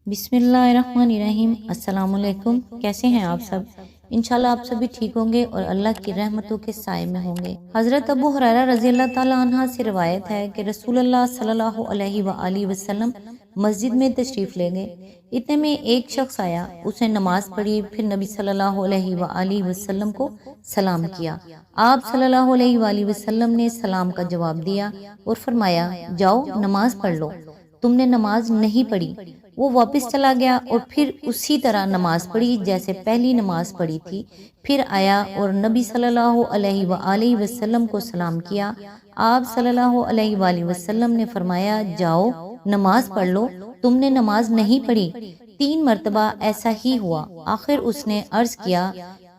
بسم اللہ الرحمن الرحیم۔ السلام علیکم، کیسے ہیں آپ سب؟ انشاءاللہ آپ سب بھی ٹھیک ہوں گے اور اللہ کی رحمتوں کے سائے میں ہوں گے۔ حضرت ابو ہریرہ رضی اللہ تعالیٰ عنہ سے روایت ہے کہ رسول اللہ صلی اللہ علیہ وآلہ وسلم مسجد میں تشریف لے گئے۔ اتنے میں ایک شخص آیا، اس نے نماز پڑھی، پھر نبی صلی اللہ علیہ وآلہ وسلم کو سلام کیا۔ آپ صلی اللہ علیہ وآلہ وسلم نے سلام کا جواب دیا اور فرمایا، جاؤ نماز پڑھ لو، تم نے نماز نہیں پڑھی۔ وہ واپس چلا گیا اور پھر اسی طرح نماز پڑھی جیسے پہلی نماز پڑھی تھی۔ پھر آیا اور نبی صلی اللہ علیہ وآلہ وسلم کو سلام کیا۔ آپ صلی اللہ علیہ وآلہ وسلم نے فرمایا، جاؤ نماز پڑھ لو، تم نے نماز نہیں پڑھی۔ 3 مرتبہ ایسا ہی ہوا۔ آخر اس نے عرض کیا،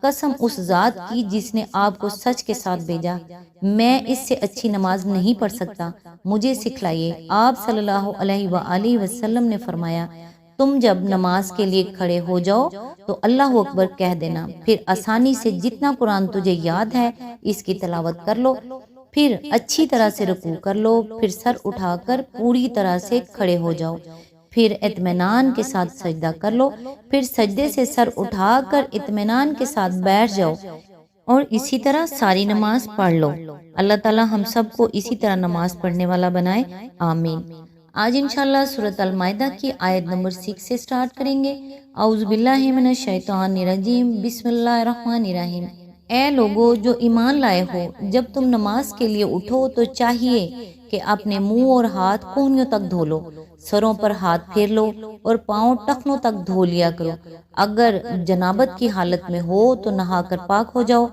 قسم اس ذات کی جس نے آپ کو سچ کے ساتھ بھیجا، میں اس سے اچھی نماز نہیں پڑھ سکتا، مجھے سکھلائیے۔ آپ صلی اللہ علیہ وآلہ وسلم نے فرمایا، تم جب نماز کے لیے کھڑے ہو جاؤ تو اللہ اکبر کہہ دینا، پھر آسانی سے جتنا قرآن تجھے یاد ہے اس کی تلاوت کر لو، پھر اچھی طرح سے رکوع کر لو، پھر سر اٹھا کر پوری طرح سے کھڑے ہو جاؤ، پھر اطمینان کے ساتھ سجدہ کر لو، پھر سجدے سے سر اٹھا کر اطمینان کے ساتھ بیٹھ جاؤ اور اسی طرح ساری نماز پڑھ لو۔ اللہ تعالی ہم سب کو اسی طرح نماز پڑھنے والا بنائے، آمین۔ آج انشاءاللہ سورۃ المائدہ کی آیت نمبر 6 سے سٹارٹ کریں گے۔ اعوذ باللہ من الشیطان الرجیم، بسم اللہ الرحمن الرحیم۔ اے لوگو جو ایمان لائے ہو، جب تم نماز کے لیے اٹھو تو چاہیے کہ اپنے منہ اور ہاتھ کونیوں تک دھو لو، سروں پر ہاتھ پھیر لو اور پاؤں ٹخنوں تک دھو لیا کرو۔ اگر جنابت کی حالت میں ہو تو نہا کر پاک ہو جاؤ۔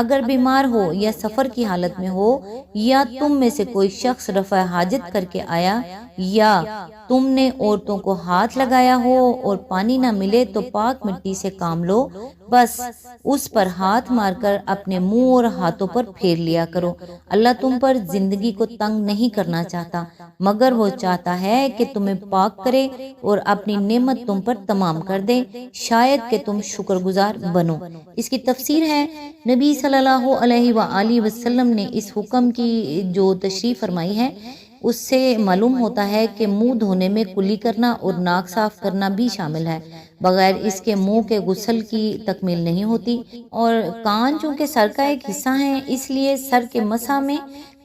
اگر بیمار ہو یا سفر کی حالت میں ہو یا تم میں سے کوئی شخص رفع حاجت کر کے آیا یا تم نے عورتوں کو ہاتھ لگایا ہو اور پانی نہ ملے تو پاک مٹی سے کام لو، بس اس پر ہاتھ مار کر اپنے منہ اور ہاتھوں پر پھیر لیا کرو۔ اللہ تم پر زندگی کو تنگ نہیں کرنا چاہتا، مگر وہ چاہتا ہے کہ تمہیں پاک کرے اور اپنی نعمت تم پر تمام کر دے، شاید کہ تم شکر گزار بنو۔ اس کی تفسیر ہے، نبی صلی اللہ علیہ وآلہ وسلم نے اس حکم کی جو تشریح فرمائی ہے اس سے معلوم ہوتا ہے کہ منہ دھونے میں کلی کرنا اور ناک صاف کرنا بھی شامل ہے، بغیر اس کے منہ کے غسل کی تکمیل نہیں ہوتی۔ اور کان چونکہ سر کا ایک حصہ ہیں، اس لیے سر کے مسح میں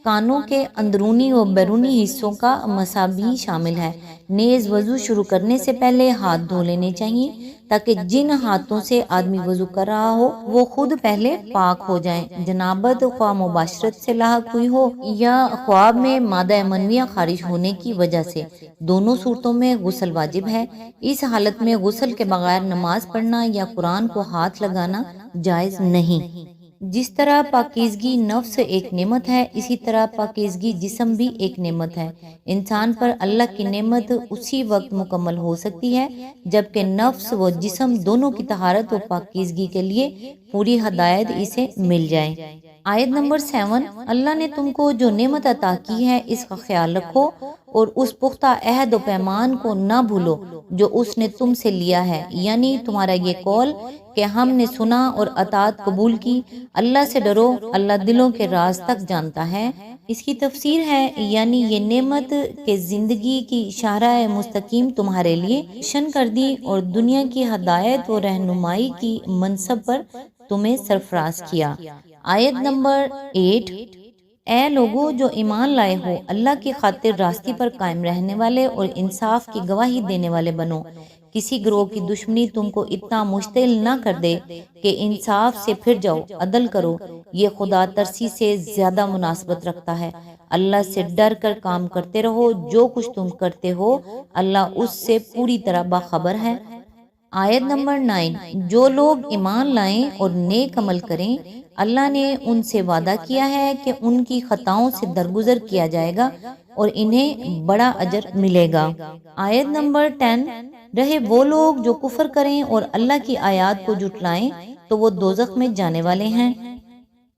کانوں کے اندرونی و بیرونی حصوں کا مسح بھی شامل ہے۔ نیز وضو شروع کرنے سے پہلے ہاتھ دھو لینے چاہیے تاکہ جن ہاتھوں سے آدمی وضو کر رہا ہو وہ خود پہلے پاک ہو جائیں۔ جنابت خواہ مباشرت سے لاحق ہوئی ہو یا خواب میں مادہ منویہ خارج ہونے کی وجہ سے، دونوں صورتوں میں غسل واجب ہے۔ اس حالت میں غسل کے بغیر نماز پڑھنا یا قرآن کو ہاتھ لگانا جائز نہیں۔ جس طرح پاکیزگی نفس ایک نعمت ہے، اسی طرح پاکیزگی جسم بھی ایک نعمت ہے۔ انسان پر اللہ کی نعمت اسی وقت مکمل ہو سکتی ہے جبکہ نفس و جسم دونوں کی طہارت و پاکیزگی کے لیے پوری ہدایت اسے مل جائے۔ آیت نمبر 7، اللہ نے تم کو جو نعمت عطا کی ہے اس کا خیال رکھو اور اس پختہ عہد و پیمان کو نہ بھولو جو اس نے تم سے لیا ہے، یعنی تمہارا یہ قول کہ ہم نے سنا اور اطاعت قبول کی۔ اللہ سے ڈرو، اللہ دلوں کے راز تک جانتا ہے۔ اس کی تفسیر ہے، یعنی یہ نعمت کہ زندگی کی شاہراہ مستقیم تمہارے لیے روشن کر دی اور دنیا کی ہدایت و رہنمائی کی منصب پر تمہیں سرفراز کیا۔ آیت نمبر 8، اے لوگو جو ایمان لائے ہو، اللہ کی خاطر راستے پر قائم رہنے والے اور انصاف کی گواہی دینے والے بنو۔ کسی گروہ کی دشمنی تم کو اتنا مشتعل نہ کر دے کہ انصاف سے پھر جاؤ، عدل کرو، یہ خدا ترسی سے زیادہ مناسبت رکھتا ہے۔ اللہ سے ڈر کر کام کرتے رہو، جو کچھ تم کرتے ہو اللہ اس سے پوری طرح باخبر ہے۔ آیت نمبر 9، جو لوگ ایمان لائیں اور نیک عمل کریں، اللہ نے ان سے وعدہ کیا ہے کہ ان کی خطاؤں سے درگزر کیا جائے گا اور انہیں بڑا اجر ملے گا۔ آیت نمبر 10، رہے وہ لوگ جو کفر کریں اور اللہ کی آیات کو جھٹلائیں تو وہ دوزخ میں جانے والے ہیں۔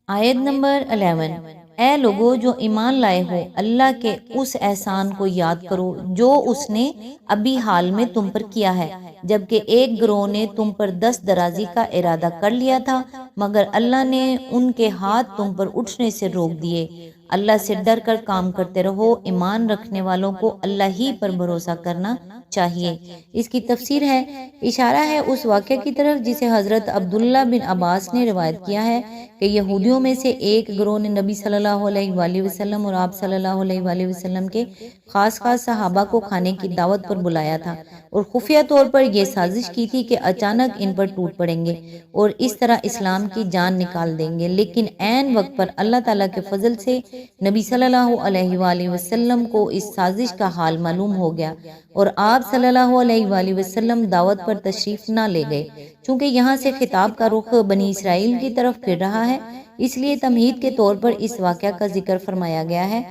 آیت نمبر 11، اے لوگو جو ایمان لائے ہو، اللہ کے اس احسان کو یاد کرو جو اس نے ابھی حال میں تم پر کیا ہے، جبکہ ایک گروہ نے تم پر دست درازی کا ارادہ کر لیا تھا مگر اللہ نے ان کے ہاتھ تم پر اٹھنے سے روک دیے۔ اللہ سے ڈر کر کام کرتے رہو، ایمان رکھنے والوں کو اللہ ہی پر بھروسہ کرنا چاہیے۔ اس کی تفسیر ہے، اشارہ ہے اس واقعہ کی طرف جسے حضرت عبداللہ بن عباس نے روایت کیا ہے کہ یہودیوں میں سے ایک گروہ نے نبی صلی اللہ علیہ وآلہ وسلم اور آپ صلی اللہ علیہ وآلہ وسلم کے خاص صحابہ کو کھانے کی دعوت پر بلایا تھا اور خفیہ طور پر یہ سازش کی تھی کہ اچانک ان پر ٹوٹ پڑیں گے اور اس طرح اسلام کی جان نکال دیں گے، لیکن عین وقت پر اللہ تعالیٰ کے فضل سے نبی صلی اللہ علیہ وآلہ وسلم کو اس سازش کا حال معلوم ہو گیا اور آپ صلی اللہ علیہ وآلہ وسلم دعوت پر تشریف نہ لے گئے۔ چونکہ یہاں سے خطاب کا رخ بنی اسرائیل کی طرف پھر رہا ہے، اس لیے تمہید کے طور پر اس واقعہ کا ذکر فرمایا گیا ہے۔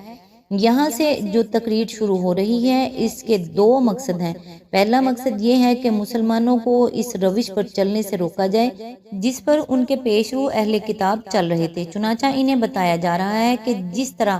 یہاں سے جو تقریر شروع ہو رہی ہے اس کے دو مقصد ہیں۔ پہلا مقصد یہ ہے کہ مسلمانوں کو اس روش پر چلنے سے روکا جائے جس پر ان کے پیش رو اہل کتاب چل رہے تھے، چنانچہ انہیں بتایا جا رہا ہے کہ جس طرح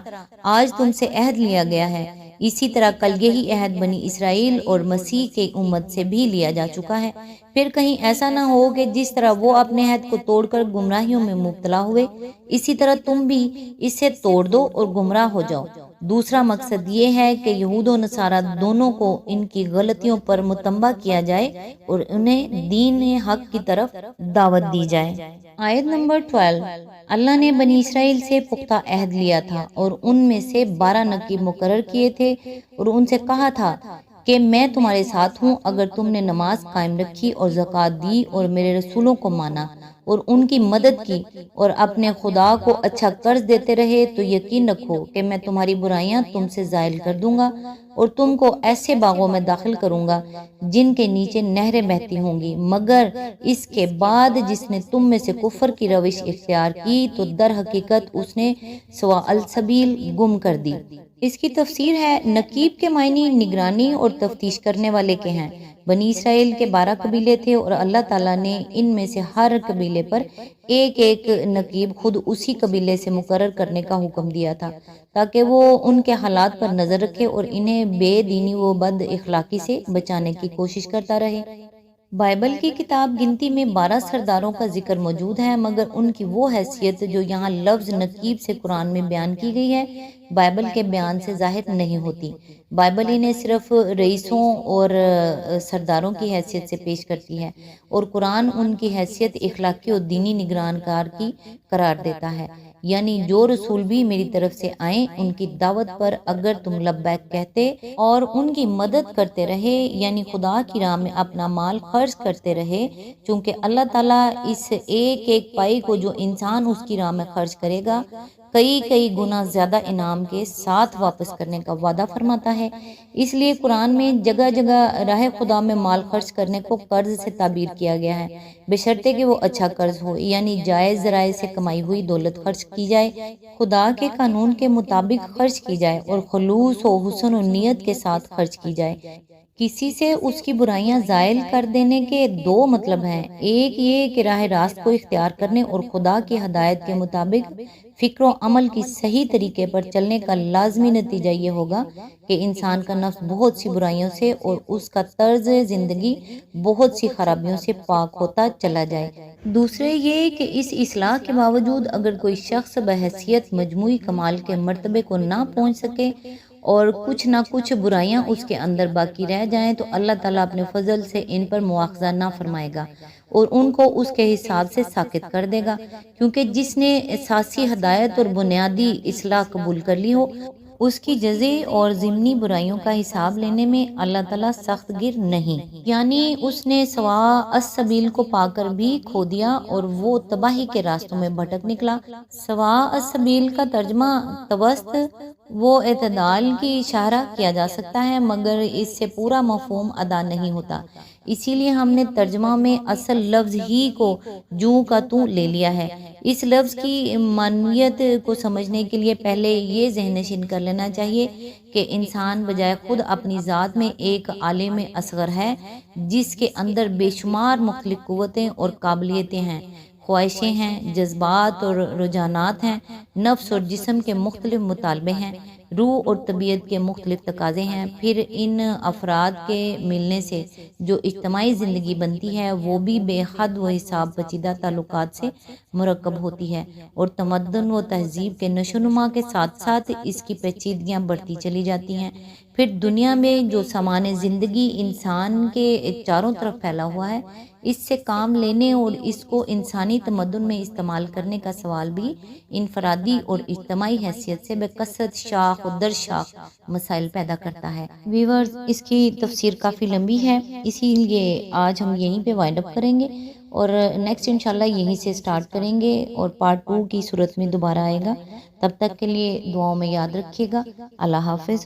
آج تم سے عہد لیا گیا ہے اسی طرح کل یہی عہد بنی اسرائیل اور مسیح کی امت سے بھی لیا جا چکا ہے۔ پھر کہیں ایسا نہ ہو کہ جس طرح وہ اپنے عہد کو توڑ کر گمراہیوں میں مبتلا ہوئے اسی طرح تم بھی اسے توڑ دو اور گمراہ ہو جاؤ۔ دوسرا مقصد یہ ہے کہ یہود و نصارہ دونوں کو ان کی غلطیوں پر متنبہ کیا جائے اور انہیں دین حق کی طرف دعوت دی جائے۔ آیت نمبر 12، اللہ نے بنی اسرائیل سے پختہ عہد لیا تھا اور ان میں سے 12 نقیب مقرر کیے تھے اور ان سے کہا تھا کہ میں تمہارے ساتھ ہوں اگر تم نے نماز قائم رکھی اور زکوٰۃ دی اور میرے رسولوں کو مانا اور ان کی مدد کی اور اپنے خدا کو اچھا قرض دیتے رہے تو یقین رکھو کہ میں تمہاری برائیاں تم سے زائل کر دوں گا اور تم کو ایسے باغوں میں داخل کروں گا جن کے نیچے نہریں بہتی ہوں گی، مگر اس کے بعد جس نے تم میں سے کفر کی روش اختیار کی تو در حقیقت اس نے سوا السبیل گم کر دی۔ اس کی تفسیر ہے، نقیب کے معنی نگرانی اور تفتیش کرنے والے کے ہیں۔ بنی اسرائیل کے 12 قبیلے تھے اور اللہ تعالیٰ نے ان میں سے ہر قبیلے پر ایک ایک نقیب خود اسی قبیلے سے مقرر کرنے کا حکم دیا تھا تاکہ وہ ان کے حالات پر نظر رکھے اور انہیں بے دینی و بد اخلاقی سے بچانے کی کوشش کرتا رہے۔ بائبل کی کتاب گنتی میں 12 سرداروں کا ذکر موجود ہے، مگر ان کی وہ حیثیت جو یہاں لفظ نقیب سے قرآن میں بیان کی گئی ہے بائبل کے بیان سے ظاہر نہیں ہوتی۔ بائبل انہیں صرف رئیسوں اور سرداروں کی حیثیت سے پیش کرتی ہے اور قرآن ان کی حیثیت اخلاقی اور دینی نگران کار کی قرار دیتا ہے، یعنی جو رسول بھی میری طرف سے آئیں ان کی دعوت پر اگر تم لبیک کہتے اور ان کی مدد کرتے رہے، یعنی خدا کی راہ میں اپنا مال خرچ کرتے رہے، چونکہ اللہ تعالیٰ اس ایک ایک پائی کو جو انسان اس کی راہ میں خرچ کرے گا کئی گنا زیادہ انعام کے ساتھ واپس کرنے کا وعدہ فرماتا ہے۔ اس لیے قرآن میں جگہ جگہ راہ خدا میں مال خرچ کرنے کو قرض سے تعبیر کیا گیا ہے، بشرطے کہ وہ اچھا قرض ہو، یعنی جائز ذرائع سے کمائی ہوئی دولت خرچ کی جائے، خدا کے قانون کے مطابق خرچ کی جائے اور خلوص و حسن و نیت کے ساتھ خرچ کی جائے۔ کسی سے اس کی برائیاں زائل کر دینے کے دو مطلب ہیں، ایک یہ کہ راہ راست کو اختیار کرنے اور خدا کی ہدایت کے مطابق فکر و عمل کی صحیح طریقے پر چلنے کا لازمی نتیجہ یہ ہوگا کہ انسان کا نفس بہت سی برائیوں سے اور اس کا طرز زندگی بہت سی خرابیوں سے پاک ہوتا چلا جائے۔ دوسرے یہ کہ اس اصلاح کے باوجود اگر کوئی شخص بحیثیت مجموعی کمال کے مرتبے کو نہ پہنچ سکے اور کچھ نہ کچھ برائیاں اس کے اندر باقی رہ جائیں تو اللہ تعالیٰ اپنے فضل سے ان پر مواخذہ نہ فرمائے گا اور ان کو اس کے حساب سے ساقط کر دے گا، کیونکہ جس نے اساسی ہدایت اور بنیادی اصلاح قبول کر لی ہو اس کی جزئی اور ضمنی برائیوں کا حساب لینے میں اللہ تعالیٰ سخت گیر نہیں، یعنی اس نے سواء السبیل کو پا کر بھی کھو دیا اور وہ تباہی کے راستوں میں بھٹک نکلا۔ سواء السبیل کا ترجمہ توسط و اعتدال کی اشارہ کیا جا سکتا ہے، مگر اس سے پورا مفہوم ادا نہیں ہوتا، اسی لیے ہم نے ترجمہ میں اصل لفظ ہی کو جوں کا توں لے لیا ہے۔ اس لفظ کی معنویت کو سمجھنے کے لیے پہلے یہ ذہن نشین کر لینا چاہیے کہ انسان بجائے خود اپنی ذات میں ایک عالم اصغر ہے جس کے اندر بے شمار مختلف قوتیں اور قابلیتیں ہیں، خواہشیں ہیں، جذبات اور رجحانات ہیں، نفس اور جسم کے مختلف مطالبے ہیں، روح اور طبیعت کے مختلف تقاضے ہیں۔ پھر ان افراد کے ملنے سے جو اجتماعی زندگی بنتی ہے وہ بھی بے حد و حساب پیچیدہ تعلقات سے مرکب ہوتی ہے اور تمدن و تہذیب کے نشو و نما کے ساتھ ساتھ اس کی پیچیدگیاں بڑھتی چلی جاتی ہیں۔ پھر دنیا میں جو سامان زندگی انسان کے چاروں طرف پھیلا ہوا ہے، اس سے کام لینے اور اس کو انسانی تمدن میں استعمال کرنے کا سوال بھی انفرادی اور اجتماعی حیثیت سے بکثرت شاخ و در شاخ مسائل پیدا کرتا ہے۔ ویورز، اس کی تفسیر کافی لمبی ہے، اسی لیے آج ہم یہیں پہ وائنڈ اپ کریں گے اور نیکسٹ انشاءاللہ یہیں سے سٹارٹ کریں گے اور پارٹ 2 کی صورت میں دوبارہ آئے گا۔ تب تک کے لیے دعاؤں میں یاد رکھیے گا۔ اللہ حافظ۔